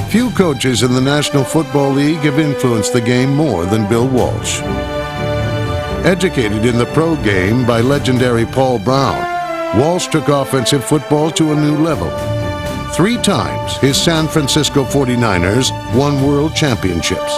Few coaches in the National Football League have influenced the game more than Bill Walsh. Educated in the pro game by legendary Paul Brown, Walsh took offensive football to a new level. 3 times, his San Francisco 49ers won world championships.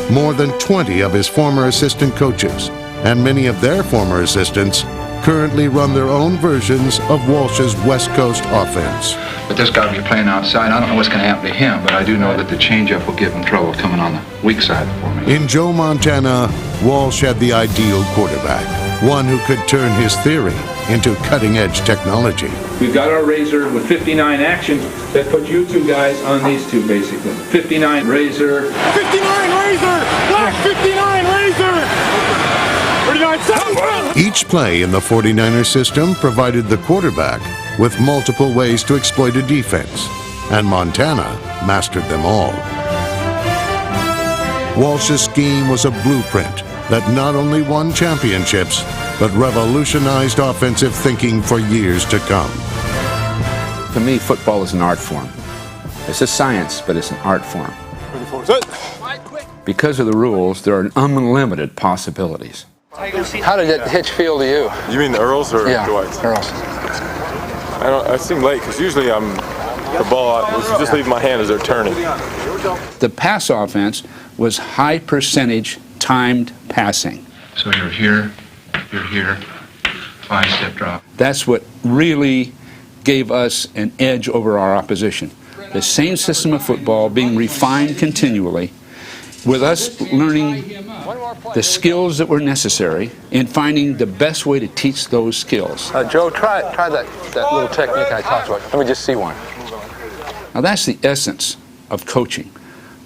More than 20 of his former assistant coaches and many of their former assistants currently run their own versions of Walsh's West Coast offense. But this guy will be playing outside. I don't know what's going to happen to him, but I do know that the changeup will give him trouble coming on the weak side for me. In Joe Montana, Walsh had the ideal quarterback, one who could turn his theory into cutting-edge technology. We've got our razor with 59 actions that put you 2 guys on these 2, basically. 59 razor. 59 razor! Black 59 razor! 39 Each play in the 49er system provided the quarterback with multiple ways to exploit a defense, and Montana mastered them all. Walsh's scheme was a blueprint that not only won championships, but revolutionized offensive thinking for years to come. To me, football is an art form. It's a science, but it's an art form. Because of the rules, there are unlimited possibilities. How did that hitch feel to you? You mean the Earls or Dwight's? Earls. I seem late because usually the ball just leaves my hand as they're turning. The pass offense was high percentage timed passing. So you're here, 5-step drop. That's what really gave us an edge over our opposition. The same system of football being refined continually, with us learning the skills that were necessary and finding the best way to teach those skills. Joe, try that little technique I talked about. Let me just see one. Now that's the essence of coaching.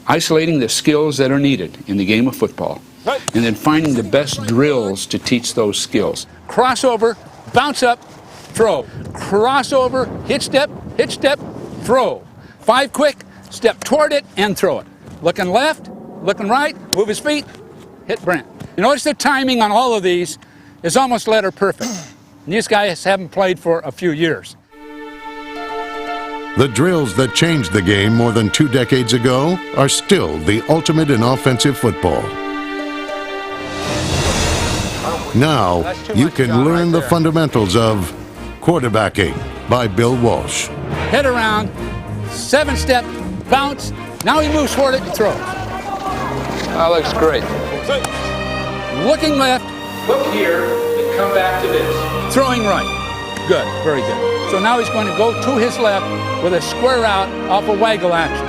Isolating the skills that are needed in the game of football, and then finding the best drills to teach those skills. Crossover, bounce up, throw. Crossover, hitch step, throw. 5 quick, step toward it and throw it. Looking left, looking right, move his feet, hit Brent. You notice the timing on all of these is almost letter perfect. And these guys haven't played for a few years. The drills that changed the game more than 2 decades ago are still the ultimate in offensive football. Now, you can learn the fundamentals of quarterbacking by Bill Walsh. Head around, 7-step, bounce. Now he moves toward it and throws. That looks great. Looking left. Look here and come back to this. Throwing right. Good, very good. So now he's going to go to his left with a square out off a waggle action.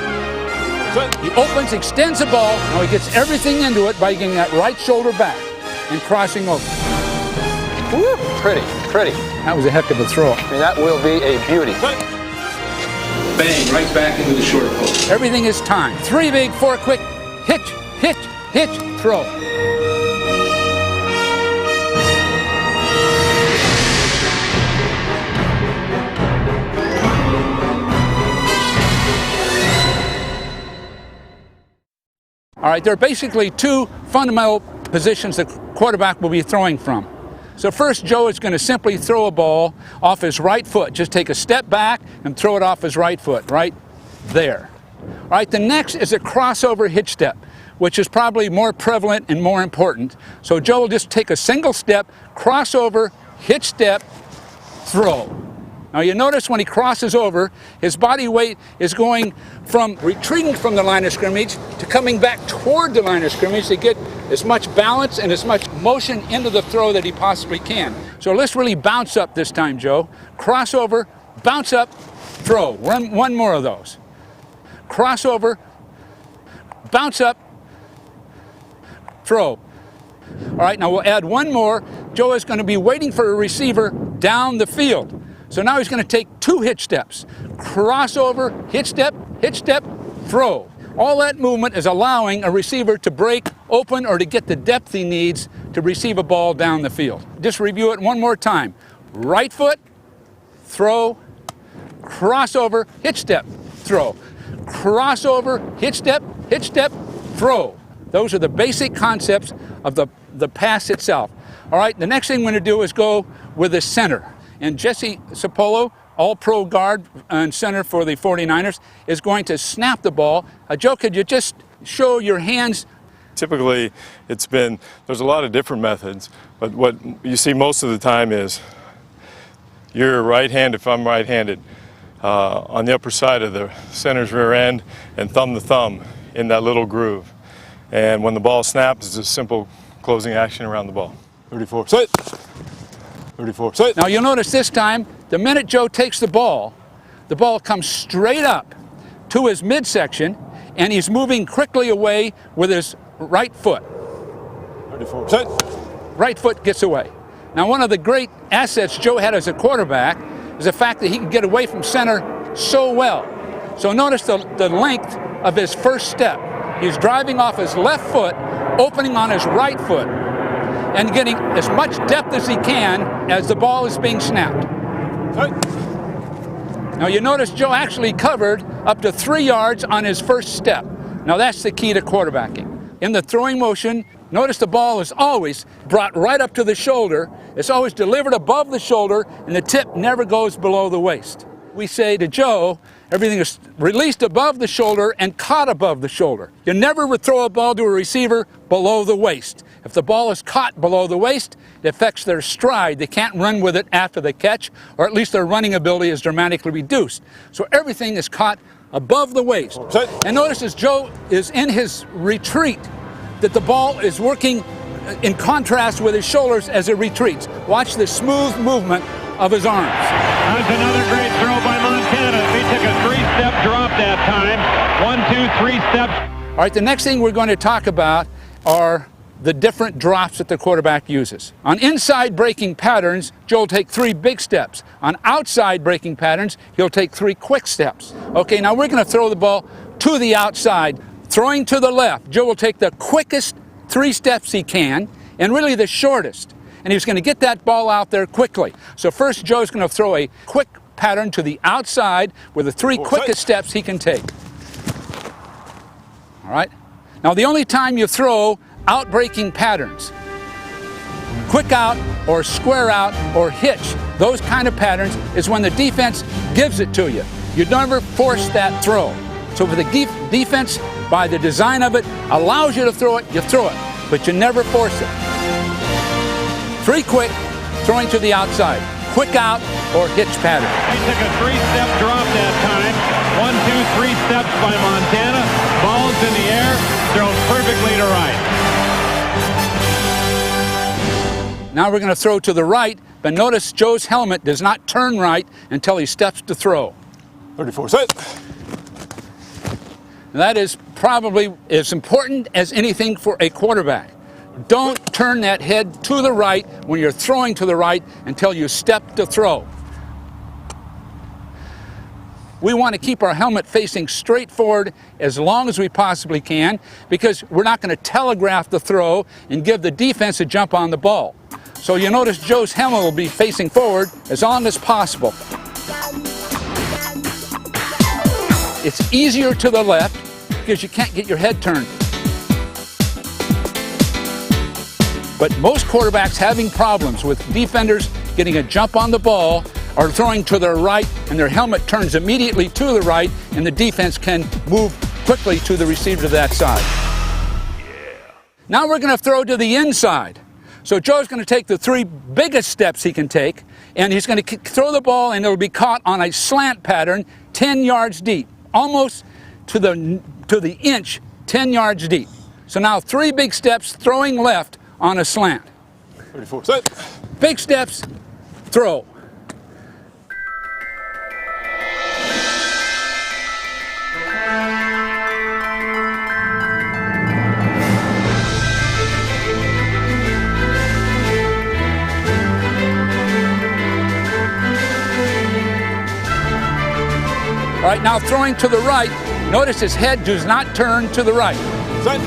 He opens, extends the ball. Now he gets everything into it by getting that right shoulder back and crossing over. Woo, pretty. That was a heck of a throw. I mean, that will be a beauty. Bang, right back into the short post. Everything is timed. 3 big, 4 quick. Hitch, throw. All right, there are basically 2 fundamental positions the quarterback will be throwing from. So first, Joe is going to simply throw a ball off his right foot. Just take a step back and throw it off his right foot, right there. All right, the next is a crossover hitch step, which is probably more prevalent and more important. So Joe will just take a single step, crossover, hitch step, throw. Now you notice when he crosses over, his body weight is going from retreating from the line of scrimmage to coming back toward the line of scrimmage to get as much balance and as much motion into the throw that he possibly can. So let's really bounce up this time, Joe. Crossover, bounce up, throw. Run one more of those. Crossover, bounce up, throw. All right, now we'll add one more. Joe is going to be waiting for a receiver down the field. So now he's going to take 2 hitch steps. Crossover, hitch step, throw. All that movement is allowing a receiver to break open or to get the depth he needs to receive a ball down the field. Just review it one more time. Right foot, throw, crossover, hitch step, throw. Crossover, hitch step, throw. Those are the basic concepts of the pass itself. All right, the next thing we're going to do is go with the center. And Jesse Sapolo, all-pro guard and center for the 49ers, is going to snap the ball. Joe, could you just show your hands? Typically, there's a lot of different methods, but what you see most of the time is you're right-handed, if I'm right-handed, on the upper side of the center's rear end and thumb to thumb in that little groove. And when the ball snaps, it's a simple closing action around the ball. 34, sit. 34, sit. Now you'll notice this time, the minute Joe takes the ball comes straight up to his midsection, and he's moving quickly away with his right foot. 34, sit. Right foot gets away. Now one of the great assets Joe had as a quarterback is the fact that he could get away from center so well. So notice the length of his first step. He's driving off his left foot, opening on his right foot, and getting as much depth as he can as the ball is being snapped. Now you notice Joe actually covered up to 3 yards on his first step. Now that's the key to quarterbacking. In the throwing motion, notice the ball is always brought right up to the shoulder. It's always delivered above the shoulder, and the tip never goes below the waist. We say to Joe, everything is released above the shoulder and caught above the shoulder. You never would throw a ball to a receiver below the waist. If the ball is caught below the waist, it affects their stride. They can't run with it after the catch, or at least their running ability is dramatically reduced. So everything is caught above the waist. And notice as Joe is in his retreat, that the ball is working in contrast with his shoulders as it retreats. Watch the smooth movement of his arms. That's another great throw by Montana. He took a 3-step drop that time. 1, 2, 3 steps. All right, the next thing we're going to talk about are the different drops that the quarterback uses. On inside breaking patterns, Joe will take 3 big steps. On outside breaking patterns, he'll take 3 quick steps. Okay, now we're going to throw the ball to the outside. Throwing to the left, Joe will take the quickest 3 steps he can, and really the shortest. And he's going to get that ball out there quickly. So first, Joe's going to throw a quick pattern to the outside with the 3 quickest steps he can take. All right? Now, the only time you throw out-breaking patterns, quick out or square out or hitch, those kind of patterns, is when the defense gives it to you. You never force that throw. So for the defense, by the design of it, allows you to throw it, you throw it, but you never force it. 3 quick, throwing to the outside. Quick out or hitch pattern. He took a 3-step drop that time. 1, 2, 3 steps by Montana. Ball's in the air, throws perfectly to right. Now we're going to throw to the right, but notice Joe's helmet does not turn right until he steps to throw. 34, sit. That is probably as important as anything for a quarterback. Don't turn that head to the right when you're throwing to the right until you step to throw. We want to keep our helmet facing straight forward as long as we possibly can, because we're not going to telegraph the throw and give the defense a jump on the ball. So you notice Joe's helmet will be facing forward as long as possible. It's easier to the left because you can't get your head turned. But most quarterbacks having problems with defenders getting a jump on the ball or throwing to their right, and their helmet turns immediately to the right, and the defense can move quickly to the receiver to that side. Now we're going to throw to the inside. So Joe's going to take the 3 biggest steps he can take, and he's going to throw the ball, and it'll be caught on a slant pattern 10 yards deep, almost to the inch, 10 yards deep. So now 3 big steps, throwing left on a slant. 34, sit. Big steps, throw. All right, now throwing to the right, notice his head does not turn to the right. Set.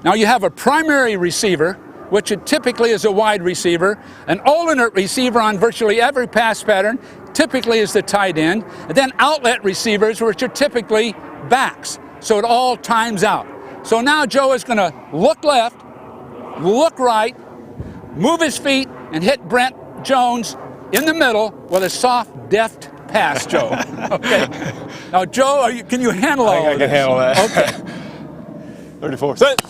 Now you have a primary receiver, which typically is a wide receiver, an alternate receiver on virtually every pass pattern, typically is the tight end, and then outlet receivers, which are typically backs. so it all times out. So now Joe is going to look left, look right, move his feet, and hit Brent Jones in the middle with a soft, deft pass, Joe. Okay. Now, Joe, can you handle all of this? I can handle that. Okay. 34, set.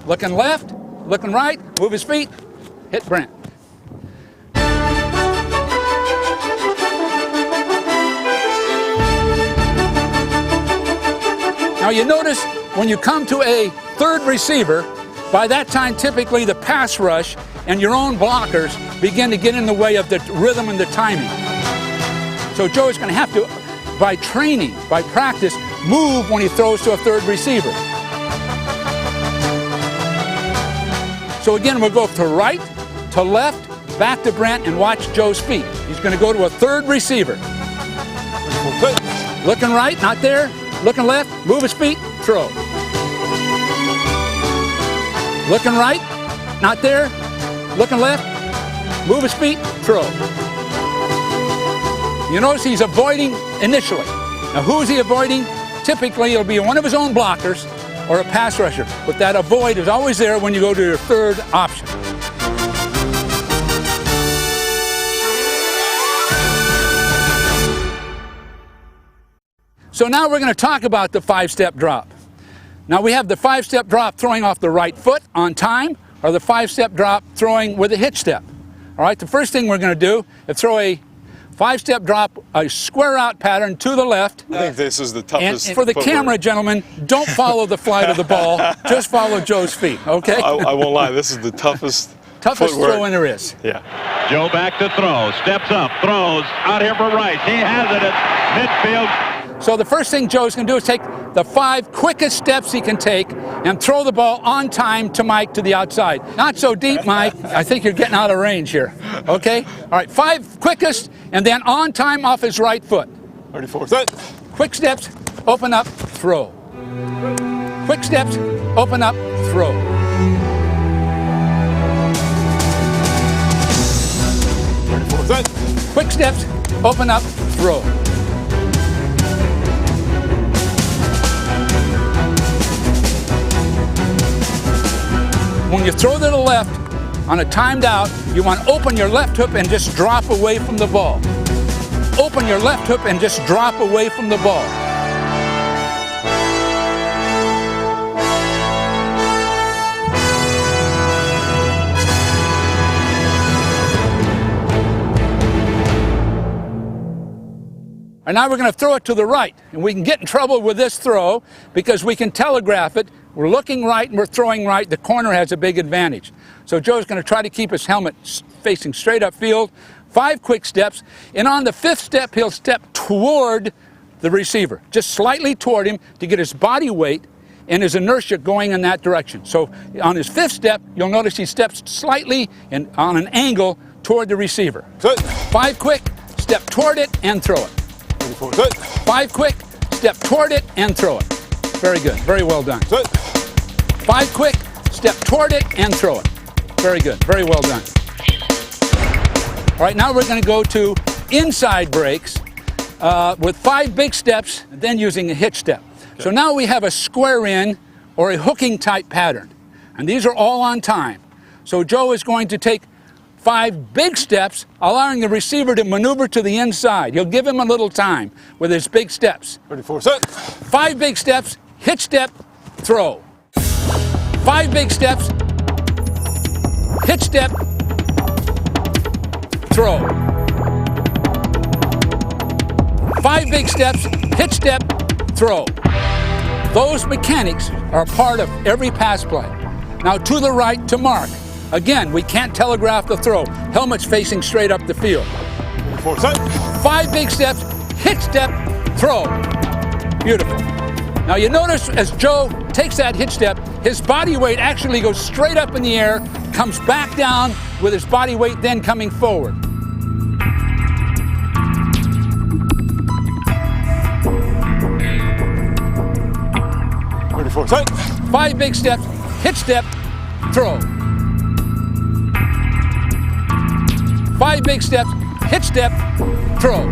Looking left, looking right, move his feet, hit Brent. Now you notice when you come to a third receiver, by that time typically the pass rush and your own blockers begin to get in the way of the rhythm and the timing. So Joe is going to have to, by training, by practice, move when he throws to a third receiver. So again, we'll go to right, to left, back to Brent, and watch Joe's feet. He's going to go to a third receiver. Looking right, not there. Looking left, move his feet, throw. Looking right, not there. Looking left, move his feet, throw. You notice he's avoiding initially. Now who is he avoiding? Typically it'll be one of his own blockers or a pass rusher, but that avoid is always there when you go to your third option. So now we're going to talk about the five-step drop. Now we have the five-step drop throwing off the right foot on time, or the five-step drop throwing with a hitch step. All right, the first thing we're going to do is throw a five-step drop, a square out pattern to the left. I think this is the toughest. And for the camera, gentlemen, don't follow the flight of the ball, just follow Joe's feet, okay? I won't lie, this is the toughest throw in there is. Yeah. Joe back to throw, steps up, throws, out here for Rice. He has it at midfield. So the first thing Joe's going to do is take the 5 quickest steps he can take and throw the ball on time to Mike to the outside. Not so deep, Mike. I think you're getting out of range here. Okay? All right, 5 quickest, and then on time off his right foot. 34, set. Quick steps, open up, throw. Quick steps, open up, throw. Set. Quick steps, open up, throw. When you throw to the left on a timed out, you want to open your left hip and just drop away from the ball. Open your left hip and just drop away from the ball. And now we're going to throw it to the right. And we can get in trouble with this throw because we can telegraph it. We're looking right and we're throwing right. The corner has a big advantage. So Joe's going to try to keep his helmet facing straight upfield. 5 quick steps. And on the 5th step, he'll step toward the receiver, just slightly toward him to get his body weight and his inertia going in that direction. So on his 5th step, you'll notice he steps slightly and on an angle toward the receiver. Set. 5 quick, step toward it and throw it. 34, set. 5 quick, step toward it and throw it. Very good, very well done. Set. 5 quick, step toward it and throw it. Very good, very well done. All right, now we're going to go to inside breaks with 5 big steps, and then using a hitch step. So now we have a square in or a hooking type pattern, and these are all on time. So Joe is going to take 5 big steps, allowing the receiver to maneuver to the inside. He'll give him a little time with his big steps. 34, set. 5 big steps, hitch step, throw. 5 big steps, hitch step, throw. 5 big steps, hitch step, throw. Those mechanics are part of every pass play. Now to the right to mark. Again, we can't telegraph the throw. Helmet's facing straight up the field. 34, set. 5 big steps, hitch step, throw. Beautiful. Now you notice as Joe takes that hitch step, his body weight actually goes straight up in the air, comes back down with his body weight then coming forward. Set. 5 big steps, hitch step, throw. 5 big steps, hitch step, throw.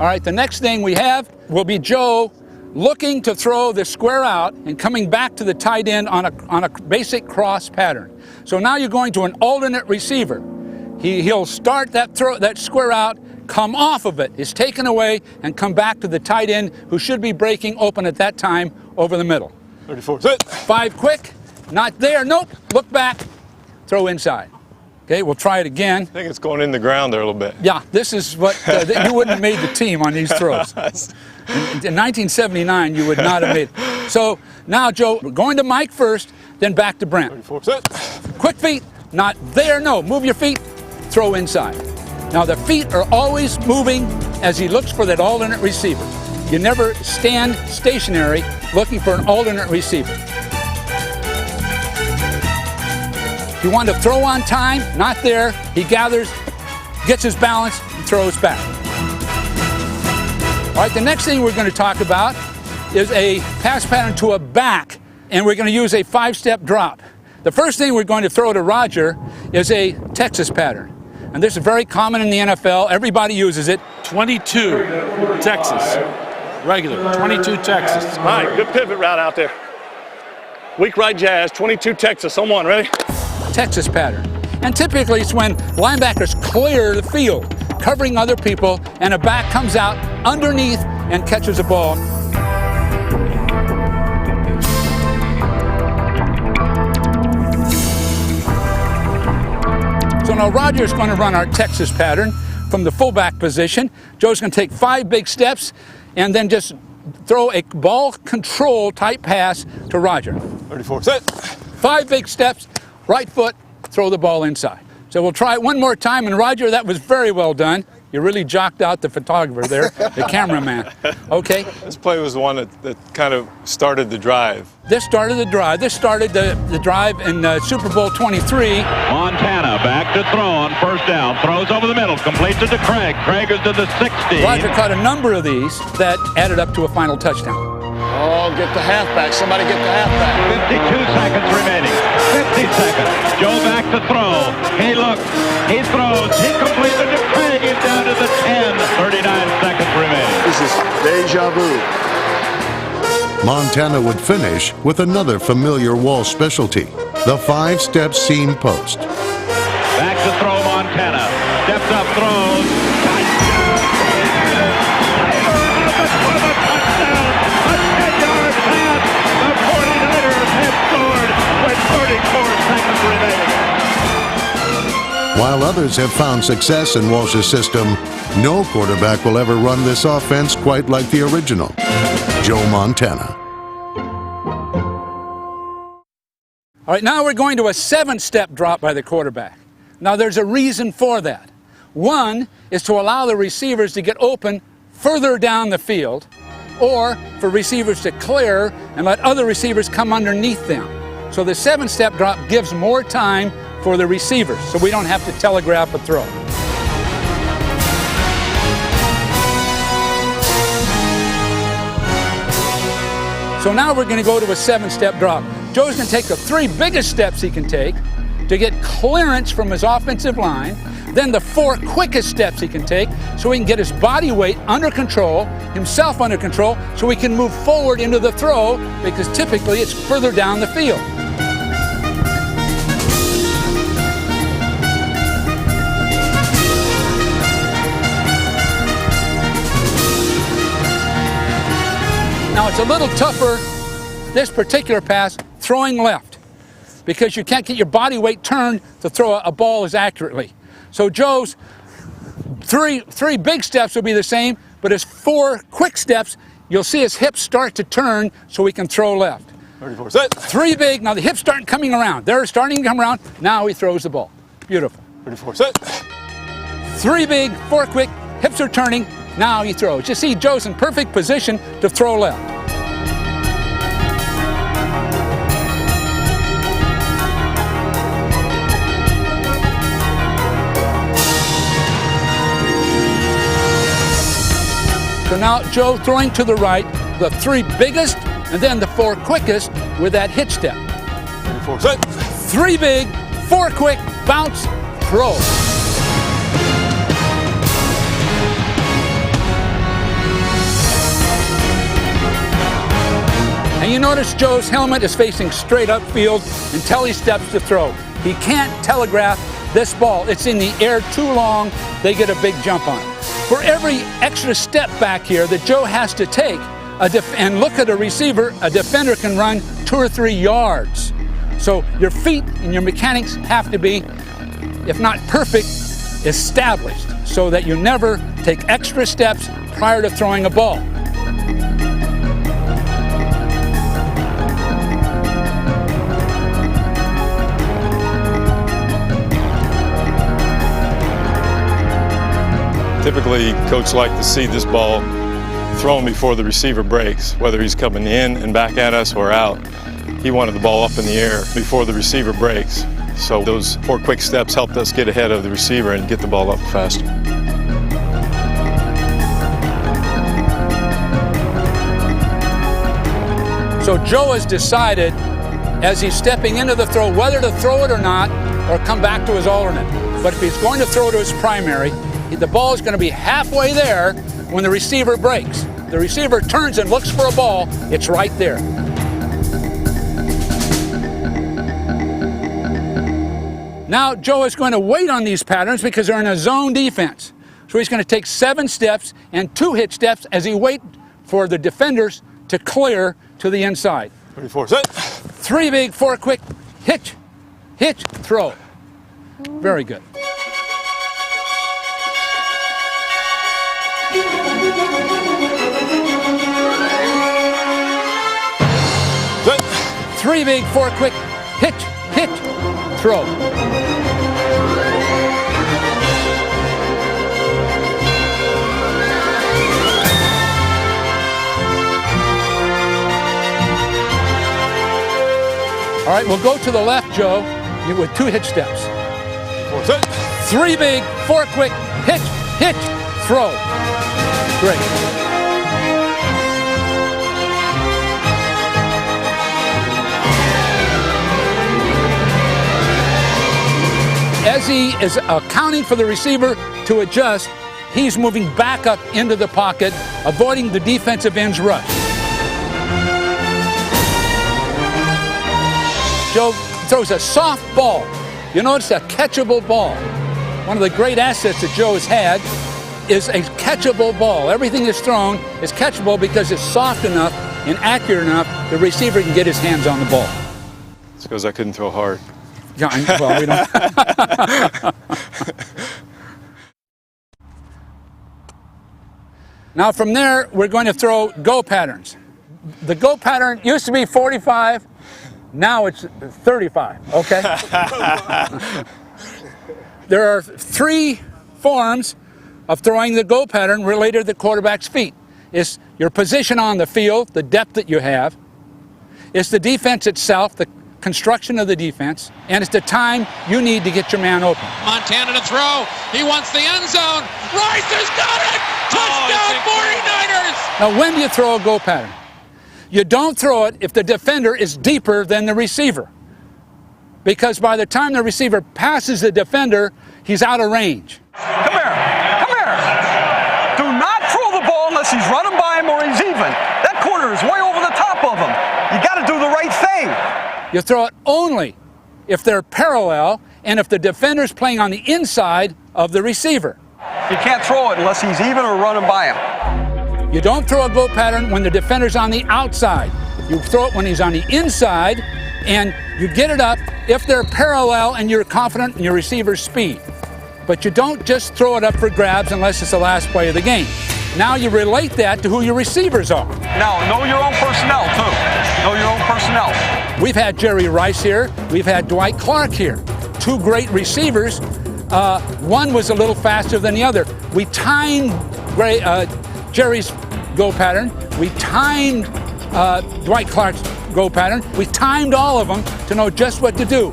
All right, the next thing we have will be Joe looking to throw the square out and coming back to the tight end on a basic cross pattern. So now you're going to an alternate receiver. He'll start that square out, come off of it, is taken away, and come back to the tight end who should be breaking open at that time over the middle. 34, set. 5 quick, not there, nope, look back, throw inside. Okay, we'll try it again. I think it's going in the ground there a little bit. Yeah, this is what, you wouldn't have made the team on these throws. In 1979, you would not have made it. So now, Joe, we're going to Mike first, then back to Brent. 34, set. Quick feet, not there, no, move your feet, throw inside. Now the feet are always moving as he looks for that alternate receiver. You never stand stationary looking for an alternate receiver. If you want to throw on time, not there, he gathers, gets his balance, and throws back. All right, the next thing we're going to talk about is a pass pattern to a back, and we're going to use a 5-step drop. The first thing we're going to throw to Roger is a Texas pattern. And this is very common in the NFL. Everybody uses it. 22, Texas. Regular, 22, Texas. All right, good pivot route out there. Weak right jazz, 22, Texas on one, ready? Texas pattern. And typically it's when linebackers clear the field, covering other people, and a back comes out underneath and catches a ball. So now Roger's going to run our Texas pattern from the fullback position. Joe's going to take 5 big steps and then just throw a ball control type pass to Roger. 34, set. 5 big steps, right foot, throw the ball inside. So we'll try it one more time, and Roger, that was very well done. You really jocked out the photographer there, the cameraman. Okay? This play was the one that kind of started the drive. This started the drive. This started the drive in Super Bowl 23. Montana back to throw on first down. Throws over the middle. Completes it to Craig. Craig is to the 60. Roger caught a number of these that added up to a final touchdown. Oh, get the halfback. Somebody get the halfback. 52 seconds remaining. 50 seconds. Joe back to throw. He looks. He throws. He completes it to Craig. He's down to the 10. 39 seconds remaining. This is deja vu. Montana would finish with another familiar Walsh specialty, the 5-step seam post. Back to throw Montana. Steps up, throws. While others have found success in Walsh's system, no quarterback will ever run this offense quite like the original, Joe Montana. All right, now we're going to a 7-step drop by the quarterback. Now there's a reason for that. One is to allow the receivers to get open further down the field, or for receivers to clear and let other receivers come underneath them. So the 7-step drop gives more time for the receivers, so we don't have to telegraph a throw. So now we're going to go to a 7-step drop. Joe's going to take the 3 biggest steps he can take to get clearance from his offensive line, then the 4 quickest steps he can take so he can get his body weight under control, himself under control, so he can move forward into the throw, because typically it's further down the field. Now it's a little tougher, this particular pass, throwing left, because you can't get your body weight turned to throw a ball as accurately. So Joe's three big steps will be the same, but his 4 quick steps, you'll see his hips start to turn so he can throw left. 34, set. 3 big, now the hips start coming around. They're starting to come around, now he throws the ball. Beautiful. 34, set. 3 big, 4 quick, hips are turning, now he throws. You see, Joe's in perfect position to throw left. So now Joe throwing to the right, the 3 biggest, and then the 4 quickest with that hitch step. 34, set. 3 big, 4 quick, bounce, throw. notice Joe's helmet is facing straight upfield until he steps to throw. He can't telegraph this ball. It's in the air too long, they get a big jump on it. For every extra step back here that Joe has to take, and look at a receiver, a defender can run 2 or 3 yards. So your feet and your mechanics have to be, if not perfect, established, so that you never take extra steps prior to throwing a ball. Typically, coach like to see this ball thrown before the receiver breaks, whether he's coming in and back at us or out. He wanted the ball up in the air before the receiver breaks. So those 4 quick steps helped us get ahead of the receiver and get the ball up faster. So Joe has decided, as he's stepping into the throw, whether to throw it or not, or come back to his alternate. But if he's going to throw to his primary, the ball is going to be halfway there when the receiver breaks. The receiver turns and looks for a ball, it's right there. Now Joe is going to wait on these patterns because they're in a zone defense. So he's going to take 7 steps and 2 hitch steps as he waits for the defenders to clear to the inside. 34, set. 3 big, 4 quick, hitch, hitch, throw. Very good. Set. 3 big, 4 quick, hitch, hitch, throw. All right, we'll go to the left, Joe, with 2 hitch steps. 4, set. 3 big, 4 quick, hitch, hitch, throw. Great. As he is accounting for the receiver to adjust, he's moving back up into the pocket, avoiding the defensive end's rush. Joe throws a soft ball. You notice a catchable ball. One of the great assets that Joe has had is a catchable ball. Everything that's thrown is catchable because it's soft enough and accurate enough the receiver can get his hands on the ball. It's because I couldn't throw hard. Yeah, well, we don't. Now from there, we're going to throw go patterns. The go pattern used to be 45. Now it's 35, okay? There are 3 forms of throwing the go pattern related to the quarterback's feet. It's your position on the field, the depth that you have. It's the defense itself, the construction of the defense. And it's the time you need to get your man open. Montana to throw. He wants the end zone. Rice has got it! Touchdown 49ers! Now when do you throw a go pattern? You don't throw it if the defender is deeper than the receiver. Because by the time the receiver passes the defender, he's out of range. Come here. Come here. Do not throw the ball unless he's running by him or he's even. That corner is way over the top of him. You got to do the right thing. You throw it only if they're parallel and if the defender's playing on the inside of the receiver. You can't throw it unless he's even or running by him. You don't throw a go pattern when the defender's on the outside. You throw it when he's on the inside, and you get it up if they're parallel and you're confident in your receiver's speed. But you don't just throw it up for grabs unless it's the last play of the game. Now you relate that to who your receivers are. Now, know your own personnel, too. Know your own personnel. We've had Jerry Rice here. We've had Dwight Clark here. 2 great receivers. One was a little faster than the other. We timed Jerry's go pattern. We timed Dwight Clark's go pattern. We timed all of them to know just what to do.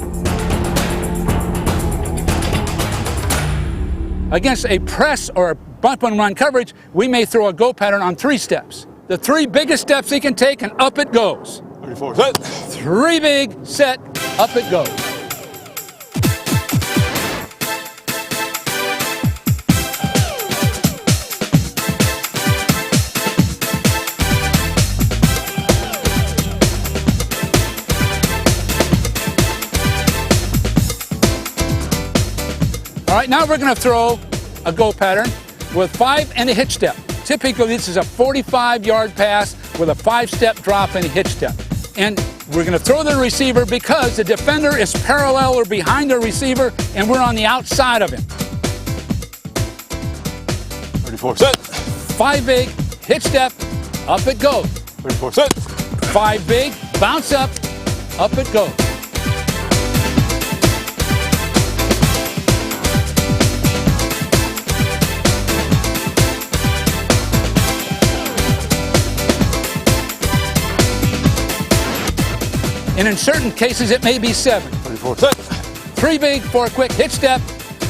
Against a press or a bump and run coverage, we may throw a go pattern on 3 steps. The 3 biggest steps he can take, and up it goes. 34, set. 3 big, set, up it goes. Now we're going to throw a go pattern with 5 and a hitch step. Typically, this is a 45-yard pass with a 5-step drop and a hitch step. And we're going to throw the receiver because the defender is parallel or behind the receiver, and we're on the outside of him. 34, set. 5 big, hitch step, up it goes. 34, set. 5 big, bounce up it goes. And in certain cases, it may be 7. 34, set. 3 big, 4 quick, hitch step,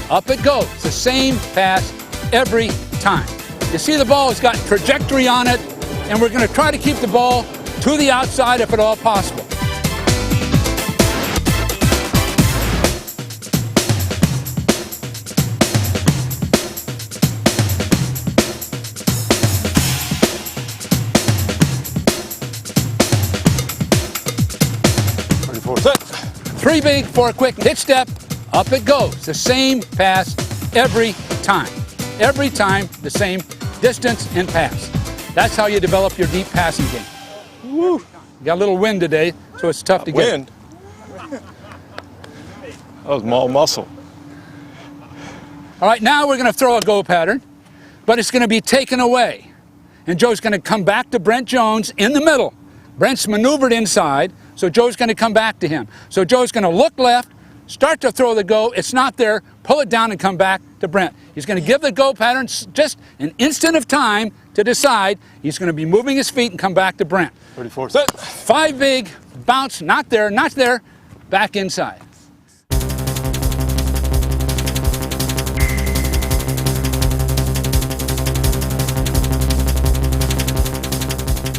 up it goes. It's the same pass every time. You see the ball has got trajectory on it, and we're going to try to keep the ball to the outside if at all possible. Set. 3 big, 4 quick, hitch step, up it goes. The same pass every time. Every time, the same distance and pass. That's how you develop your deep passing game. Woo! You got a little wind today, so it's tough to get. Wind? That was all muscle. All right, now we're going to throw a go pattern, but it's going to be taken away. And Joe's going to come back to Brent Jones in the middle. Brent's maneuvered inside, so Joe's going to come back to him. So Joe's going to look left, start to throw the go. It's not there. Pull it down and come back to Brent. He's going to give the go pattern just an instant of time to decide. He's going to be moving his feet and come back to Brent. 34, set. 5 big, bounce, not there, back inside.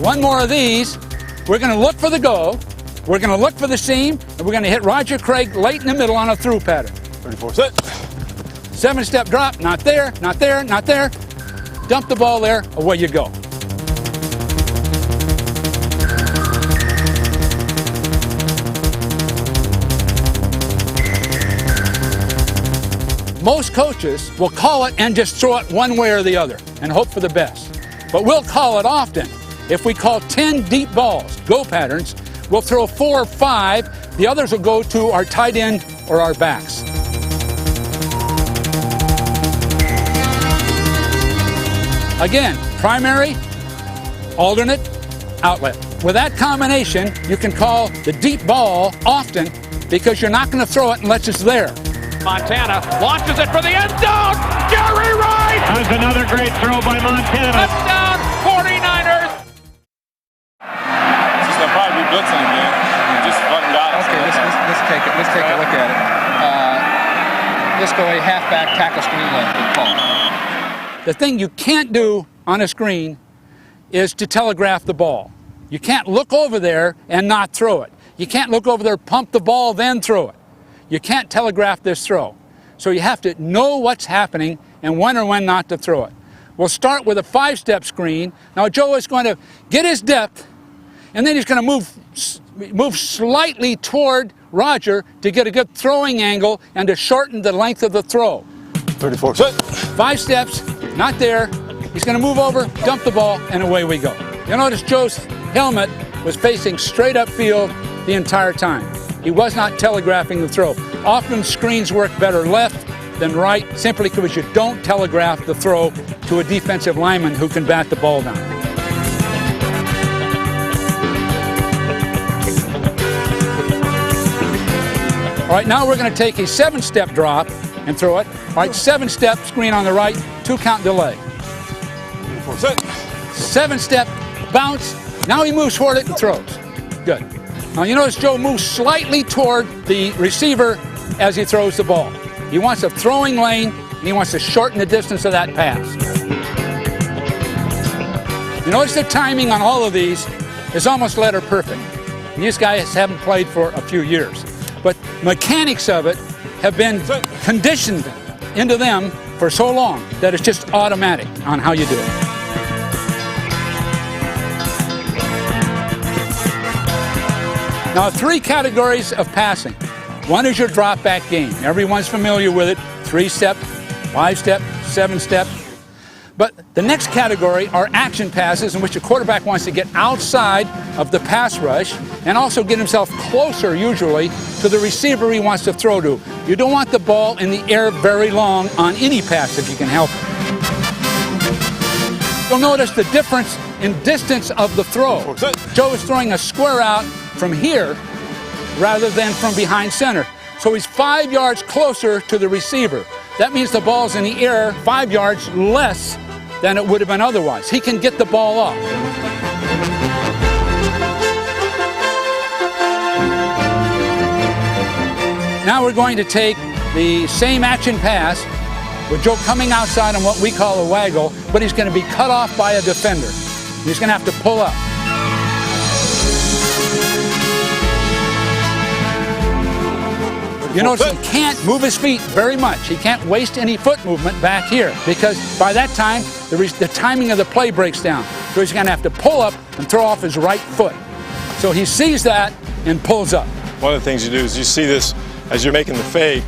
One more of these. We're going to look for the go. We're going to look for the seam, and we're going to hit Roger Craig late in the middle on a through pattern. 34, set. 7-step drop, not there. Dump the ball there, away you go. Most coaches will call it and just throw it one way or the other and hope for the best. But we'll call it often. If we call 10 deep balls, go patterns, we'll throw 4 or 5. The others will go to our tight end or our backs. Again, primary, alternate, outlet. With that combination, you can call the deep ball often because you're not going to throw it unless it's there. Montana launches it for the end zone. Jerry Rice! That's another great throw by Montana. Touchdown, 49ers! They'll probably be blitzing again. Just letting guys. Okay, let's take a look at it. Let's go a halfback tackle screen left. The thing you can't do on a screen is to telegraph the ball. You can't look over there and not throw it. You can't look over there, pump the ball, then throw it. You can't telegraph this throw. So you have to know what's happening and when or when not to throw it. We'll start with a 5-step screen. Now Joe is going to get his depth, and then he's going to move slightly toward Roger to get a good throwing angle and to shorten the length of the throw. 34, set. 5 steps, not there. He's going to move over, dump the ball, and away we go. You'll notice Joe's helmet was facing straight upfield the entire time. He was not telegraphing the throw. Often screens work better left than right, simply because you don't telegraph the throw to a defensive lineman who can bat the ball down. All right, now we're going to take a 7-step drop and throw it. All right, 7-step screen on the right, 2-count delay. 7-step bounce. Now he moves toward it and throws. Good. Now you notice Joe moves slightly toward the receiver as he throws the ball. He wants a throwing lane, and he wants to shorten the distance of that pass. You notice the timing on all of these is almost letter perfect. And these guys haven't played for a few years. But mechanics of it have been conditioned into them for so long that it's just automatic on how you do it. Now, 3 categories of passing. One is your drop back game. Everyone's familiar with it. 3-step 5-step, 7-step. But the next category are action passes in which a quarterback wants to get outside of the pass rush and also get himself closer, usually, to the receiver he wants to throw to. You don't want the ball in the air very long on any pass if you can help it. You'll notice the difference in distance of the throw. Joe is throwing a square out from here rather than from behind center. So he's 5 yards closer to the receiver. That means the ball's in the air 5 yards less than it would have been otherwise. He can get the ball off. Now we're going to take the same action pass with Joe coming outside on what we call a waggle, but he's going to be cut off by a defender. He's going to have to pull up. You notice he can't move his feet very much. He can't waste any foot movement back here because by that time, the timing of the play breaks down. So he's going to have to pull up and throw off his right foot. So he sees that and pulls up. One of the things you do is you see this as you're making the fake,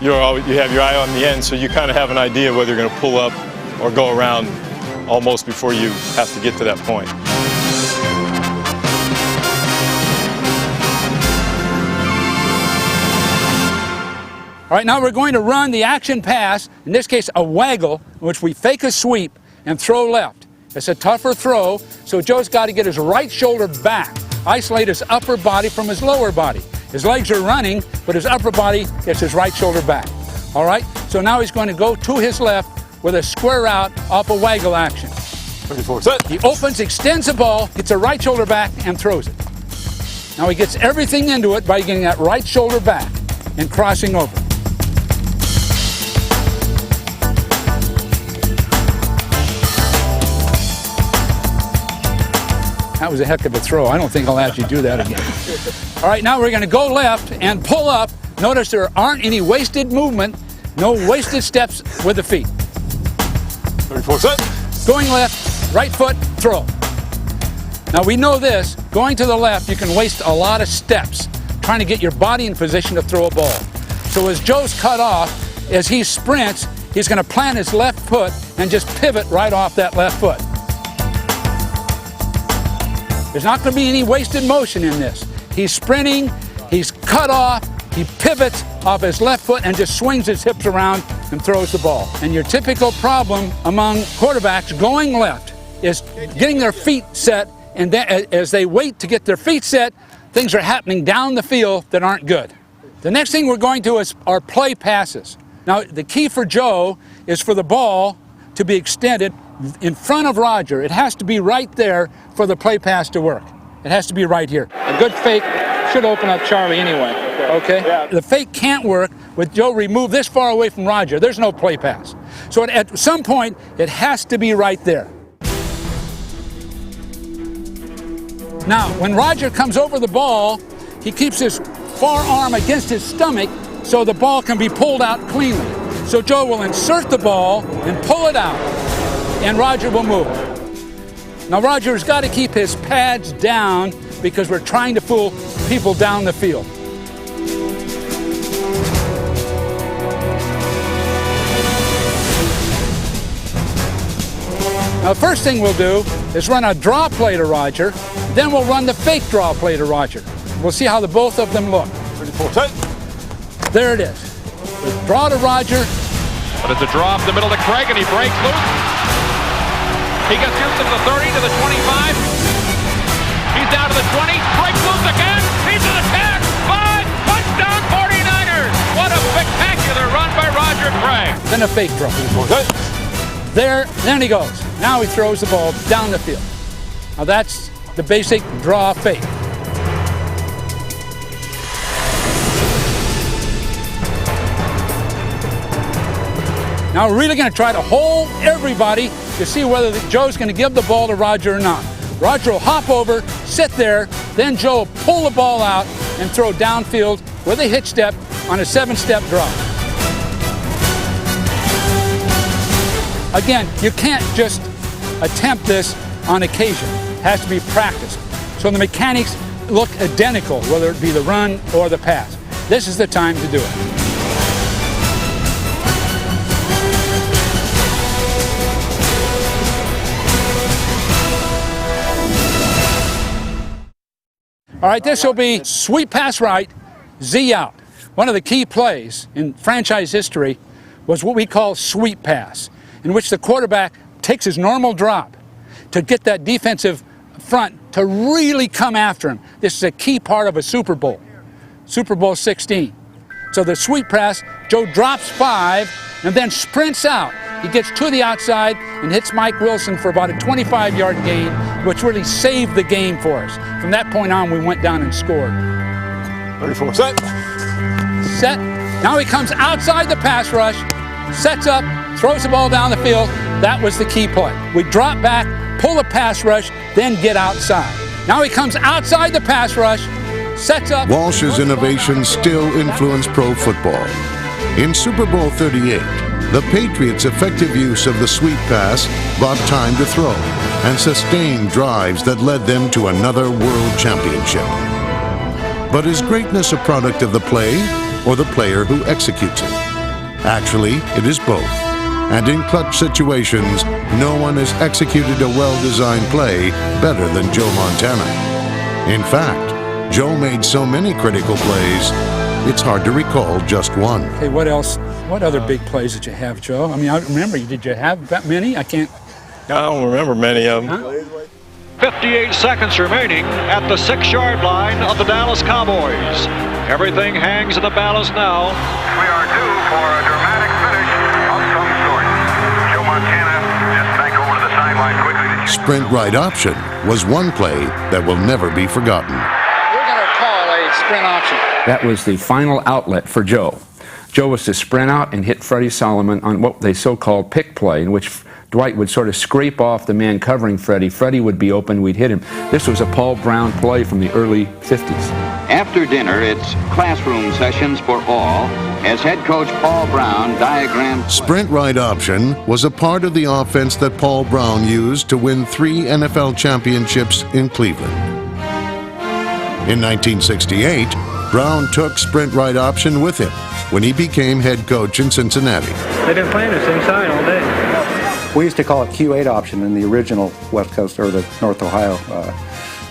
you have your eye on the end, so you kind of have an idea whether you're going to pull up or go around almost before you have to get to that point. All right, now we're going to run the action pass, in this case a waggle, in which we fake a sweep and throw left. It's a tougher throw, so Joe's got to get his right shoulder back, isolate his upper body from his lower body. His legs are running, but his upper body gets his right shoulder back. All right, so now he's going to go to his left with a square out off a waggle action. 34 set. He opens, extends the ball, gets a right shoulder back, and throws it. Now he gets everything into it by getting that right shoulder back and crossing over. That was a heck of a throw. I don't think I'll actually do that again. All right, now we're going to go left and pull up. Notice there aren't any wasted movement, no wasted steps with the feet. 34 set. Going left, right foot, throw. Now we know this, going to the left, you can waste a lot of steps trying to get your body in position to throw a ball. So as Joe's cut off, as he sprints, he's going to plant his left foot and just pivot right off that left foot. There's not going to be any wasted motion in this. He's sprinting, he's cut off, he pivots off his left foot and just swings his hips around and throws the ball. And your typical problem among quarterbacks going left is getting their feet set, and then as they wait to get their feet set, things are happening down the field that aren't good. The next thing we're going to is our play passes. Now, the key for Joe is for the ball to be extended in front of Roger. It has to be right there for the play pass to work. It has to be right here. A good fake should open up Charlie anyway. Okay? Yeah. The fake can't work with Joe removed this far away from Roger. There's no play pass. So at some point, it has to be right there. Now, when Roger comes over the ball, he keeps his forearm against his stomach so the ball can be pulled out cleanly. So Joe will insert the ball and pull it out, and Roger will move. Now Roger's got to keep his pads down because we're trying to pull people down the field. Now the first thing we'll do is run a draw play to Roger, then we'll run the fake draw play to Roger. We'll see how the both of them look. 34 set. There it is. The draw to Roger. But it's a draw up the middle to Craig, and he breaks loose. He gets into the 30, to the 25. He's down to the 20. Breaks loose again. He's to the 10. 5. Touchdown 49ers. What a spectacular run by Roger Craig. Then a fake draw. There, then he goes. Now he throws the ball down the field. Now that's the basic draw fake. Now we're really going to try to hold everybody to see whether Joe's going to give the ball to Roger or not. Roger will hop over, sit there, then Joe will pull the ball out and throw downfield with a hitch step on a 7-step drop. Again, you can't just attempt this on occasion. It has to be practiced. So the mechanics look identical, whether it be the run or the pass. This is the time to do it. All right, this will be sweep pass right, Z out. One of the key plays in franchise history was what we call sweep pass, in which the quarterback takes his normal drop to get that defensive front to really come after him. This is a key part of a Super Bowl, Super Bowl 16. So the sweep pass, Joe drops 5 and then sprints out. He gets to the outside and hits Mike Wilson for about a 25-yard gain, which really saved the game for us. From that point on, we went down and scored. 34. Set. Set. Now he comes outside the pass rush, sets up, throws the ball down the field. That was the key play. We drop back, pull the pass rush, then get outside. Now he comes outside the pass rush, sets up. Walsh's innovations still influence pro football. In Super Bowl 38, the Patriots' effective use of the sweep pass bought time to throw and sustained drives that led them to another world championship. But is greatness a product of the play or the player who executes it? Actually, it is both. And in clutch situations, no one has executed a well-designed play better than Joe Montana. In fact, Joe made so many critical plays, it's hard to recall just one. Okay, what else? What other big plays did you have, Joe? I mean, I remember, did you have that many? I don't remember many of them. Huh? 58 seconds remaining at the 6-yard line of the Dallas Cowboys. Everything hangs in the balance now. We are due for a dramatic finish of some sort. Joe Montana just back over to the sideline quickly. Sprint right option was one play that will never be forgotten. We're going to call a sprint option. That was the final outlet for Joe. Joe was to sprint out and hit Freddie Solomon on what they so-called pick play, in which Dwight would sort of scrape off the man covering Freddie. Freddie would be open, we'd hit him. This was a Paul Brown play from the early 50s. After dinner, it's classroom sessions for all, as head coach Paul Brown diagrammed. Sprint right option was a part of the offense that Paul Brown used to win 3 NFL championships in Cleveland. In 1968, Brown took sprint right option with him when he became head coach in Cincinnati. They've been playing the same side all day. We used to call it Q8 option in the original West Coast or the North Ohio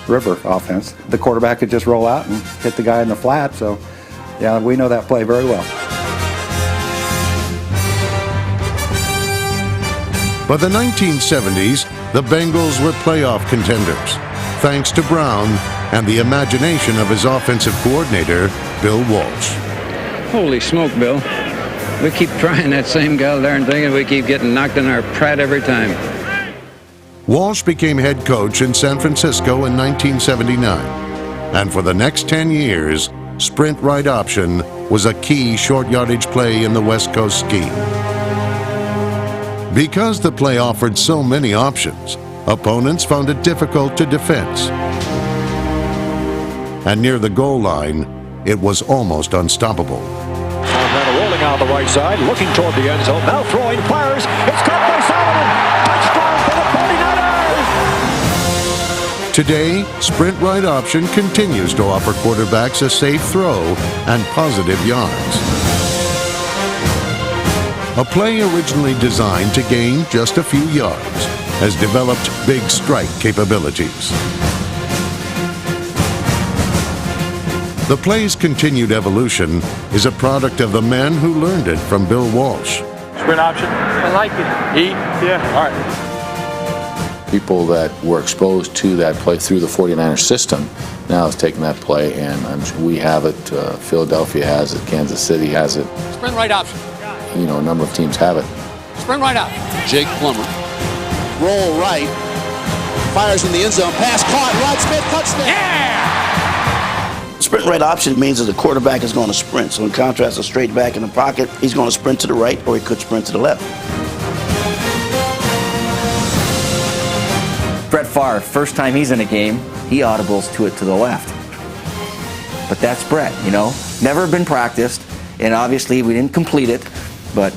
River offense. The quarterback could just roll out and hit the guy in the flat, so yeah, we know that play very well. By the 1970s, the Bengals were playoff contenders, thanks to Brown and the imagination of his offensive coordinator, Bill Walsh. Holy smoke, Bill. We keep trying that same darn thing and we keep getting knocked in our prat every time. Walsh became head coach in San Francisco in 1979. And for the next 10 years, sprint right option was a key short yardage play in the West Coast scheme. Because the play offered so many options, opponents found it difficult to defense. And near the goal line, it was almost unstoppable. Montana rolling on the right side, looking toward the end zone. Now throwing, fires. It's caught by Solomon. Touchdown for the 49ers. Today, sprint right option continues to offer quarterbacks a safe throw and positive yards. A play originally designed to gain just a few yards has developed big strike capabilities. The play's continued evolution is a product of the men who learned it from Bill Walsh. Sprint option. I like it. E? Yeah. All right. People that were exposed to that play through the 49ers system now has taken that play, and we have it. Philadelphia has it. Kansas City has it. Sprint right option. You know, a number of teams have it. Sprint right option. Jake Plummer. Roll right. Fires in the end zone. Pass caught. Rod Smith, touchdown. Yeah! Sprint right option means that the quarterback is going to sprint. So in contrast to straight back in the pocket, he's going to sprint to the right or he could sprint to the left. Brett Favre, first time he's in a game, he audibles to it to the left. But that's Brett, you know. Never been practiced, and obviously we didn't complete it, but,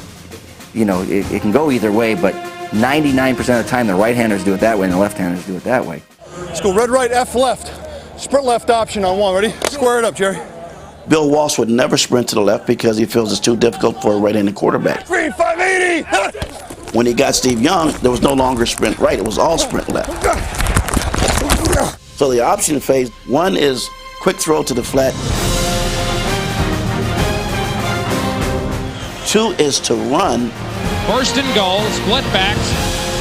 you know, it can go either way, but 99% of the time the right-handers do it that way and the left-handers do it that way. Let's go red right, F left. Sprint left option on one. Ready? Square it up, Jerry. Bill Walsh would never sprint to the left because he feels it's too difficult for a right-handed quarterback. 580! When he got Steve Young, there was no longer sprint right. It was all sprint left. So the option phase, one is quick throw to the flat. 2 is to run. First and goal, split backs,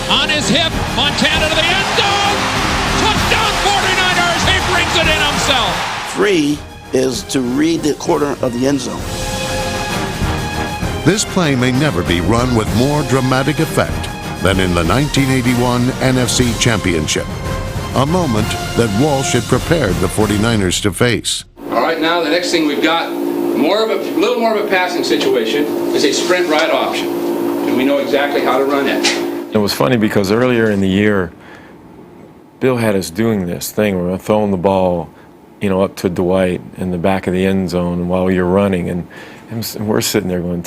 on his hip, Montana to the end zone! Touchdown 49ers, he brings it in himself! 3 is to read the corner of the end zone. This play may never be run with more dramatic effect than in the 1981 NFC Championship, a moment that Walsh had prepared the 49ers to face. All right, now the next thing we've got, little more of a passing situation, is a sprint right option. And we know exactly how to run it. It was funny because earlier in the year, Bill had us doing this thing where we're throwing the ball, up to Dwight in the back of the end zone while you're running, and we're sitting there going,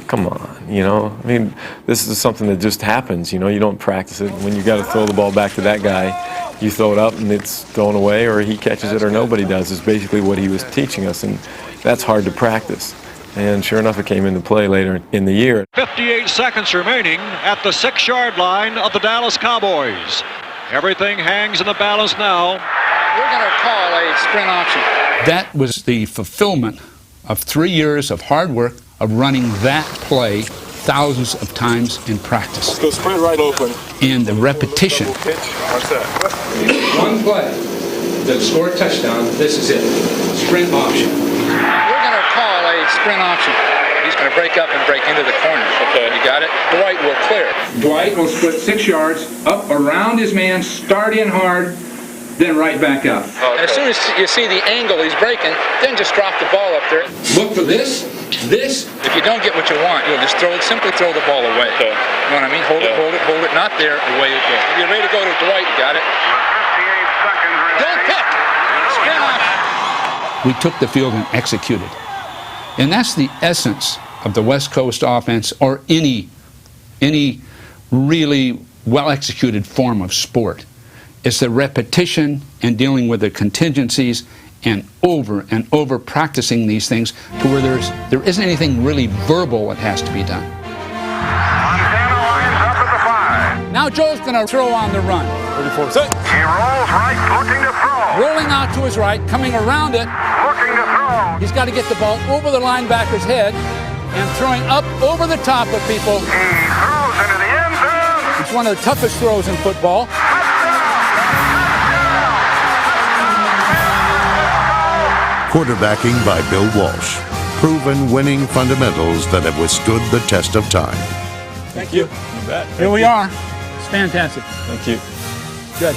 come on, I mean, this is something that just happens, you don't practice it. When you got to throw the ball back to that guy, you throw it up and it's thrown away, or he catches it or nobody does, is basically what he was teaching us, and that's hard to practice. And sure enough, it came into play later in the year. 58 seconds remaining at the 6-yard line of the Dallas Cowboys. Everything hangs in the balance now. We're going to call a sprint option. That was the fulfillment of 3 years of hard work of running that play thousands of times in practice. Let's go sprint right open. And the repetition. What's that? One play that scored a touchdown, this is it. Sprint option. We're going to call a sprint option. He's going to break up and break into the corner. Okay. You got it? Dwight will clear. Dwight will split 6 yards, up around his man, start in hard, then right back up. And as soon as you see the angle he's breaking, then just drop the ball up there. Look for this. If you don't get what you want, you'll just simply throw the ball away. Okay. You know what I mean? Hold it, not there, away it goes. If you're ready to go to Dwight, you got it. 58 seconds Don't pick! Sprint off! We took the field and executed. And that's the essence of the West Coast offense, or any really well-executed form of sport. It's the repetition and dealing with the contingencies and over practicing these things to where there isn't anything really verbal that has to be done. Montana lines up at the 5. Now Joe's going to throw on the run. 34 seconds. He rolls right, looking to throw. Rolling out to his right, coming around it. Looking to throw. He's got to get the ball over the linebacker's head and throwing up over the top of people. He throws into the end zone. It's one of the toughest throws in football. Quarterbacking by Bill Walsh. Proven winning fundamentals that have withstood the test of time. Thank you. You bet. Here we are. It's fantastic. Thank you. Good.